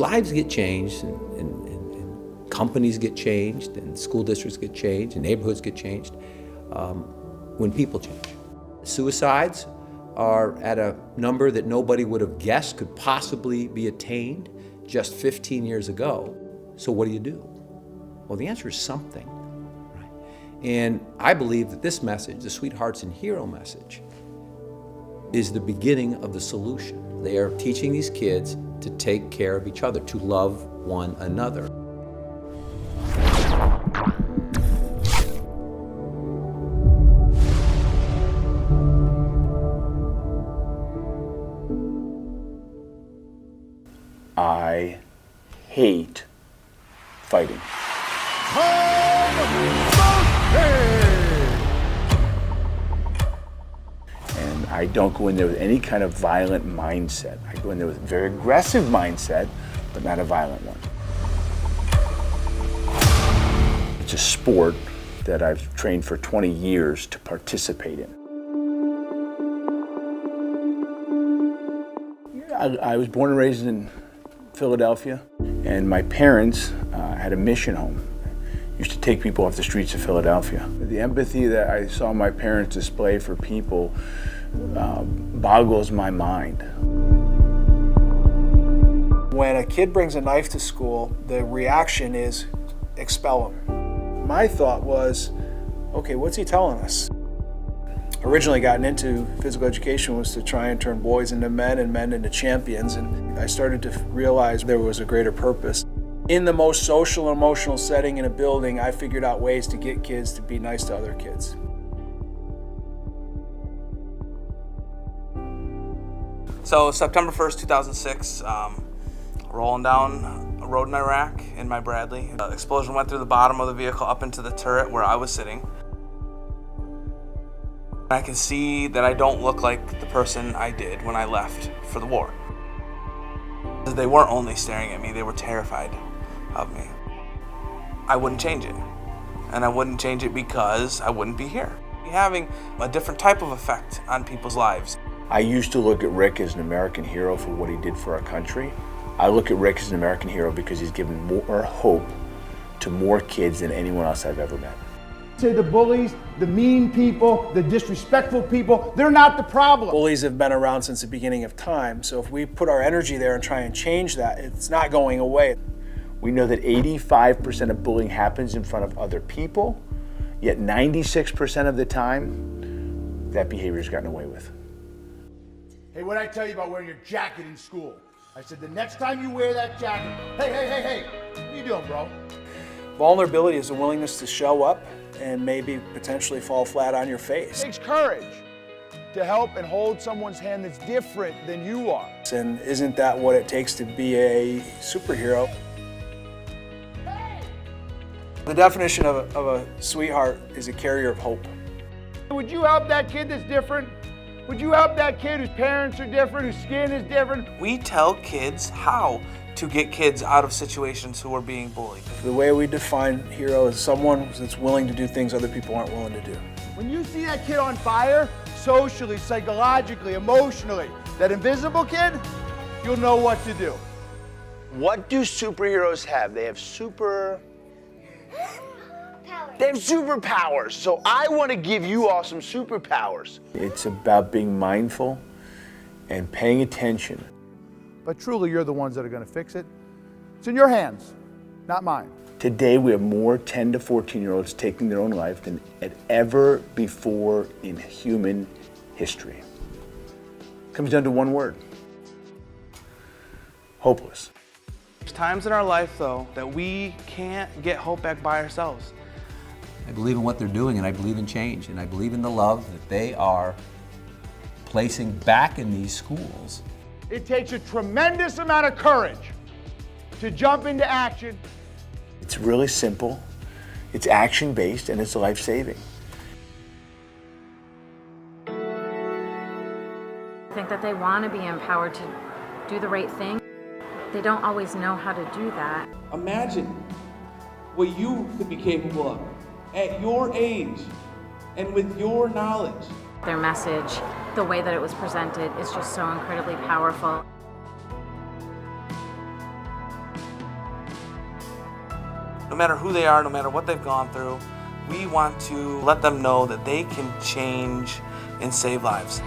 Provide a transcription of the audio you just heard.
Lives get changed, and companies get changed, and school districts get changed, and neighborhoods get changed when people change. Suicides are at a number that nobody would have guessed could possibly be attained just 15 years ago. So what do? Well, the answer is something, right? And I believe that this message, the Sweethearts and Hero message, is the beginning of the solution. They are teaching these kids to take care of each other, to love one another. I hate fighting. And I don't go in there with any kind of violent mindset. I go in there with a very aggressive mindset, but not a violent one. It's a sport that I've trained for 20 years to participate in. I was born and raised in Philadelphia, and my parents had a mission home. Used to take people off the streets of Philadelphia. The empathy that I saw my parents display for people boggles my mind. When a kid brings a knife to school, the reaction is expel him. My thought was, okay, what's he telling us? Originally gotten into physical education was to try and turn boys into men and men into champions, and I started to realize there was a greater purpose. In the most social and emotional setting in a building, I figured out ways to get kids to be nice to other kids. So September 1st, 2006, rolling down a road in Iraq in my Bradley. The explosion went through the bottom of the vehicle up into the turret where I was sitting. I can see that I don't look like the person I did when I left for the war. They weren't only staring at me, they were terrified of me. I wouldn't change it. And I wouldn't change it because I wouldn't be here. Having a different type of effect on people's lives. I used to look at Rick as an American hero for what he did for our country. I look at Rick as an American hero because he's given more hope to more kids than anyone else I've ever met. Say the bullies, the mean people, the disrespectful people, they're not the problem. Bullies have been around since the beginning of time, so if we put our energy there and try and change that, it's not going away. We know that 85% of bullying happens in front of other people, yet 96% of the time, that behavior's gotten away with. Hey, what'd I tell you about wearing your jacket in school? I said the next time you wear that jacket, hey, what are you doing, bro? Vulnerability is a willingness to show up and maybe potentially fall flat on your face. It takes courage to help and hold someone's hand that's different than you are. And isn't that what it takes to be a superhero? The definition of a sweetheart is a carrier of hope. Would you help that kid that's different? Would you help that kid whose parents are different, whose skin is different? We tell kids how to get kids out of situations who are being bullied. The way we define hero is someone that's willing to do things other people aren't willing to do. When you see that kid on fire, socially, psychologically, emotionally, that invisible kid, you'll know what to do. What do superheroes have? They have superpowers. So I want to give you all some superpowers. It's about being mindful and paying attention. But truly, you're the ones that are going to fix it. It's in your hands, not mine. Today, we have more 10 to 14-year-olds taking their own life than at ever before in human history. It comes down to one word: hopeless. There's times in our life, though, that we can't get hope back by ourselves. I believe in what they're doing, and I believe in change, and I believe in the love that they are placing back in these schools. It takes a tremendous amount of courage to jump into action. It's really simple, it's action-based, and it's life-saving. I think that they want to be empowered to do the right thing. They don't always know how to do that. Imagine what you could be capable of at your age and with your knowledge. Their message, the way that it was presented, is just so incredibly powerful. no matter who they are, no matter what they've gone through, we want to let them know that they can change and save lives.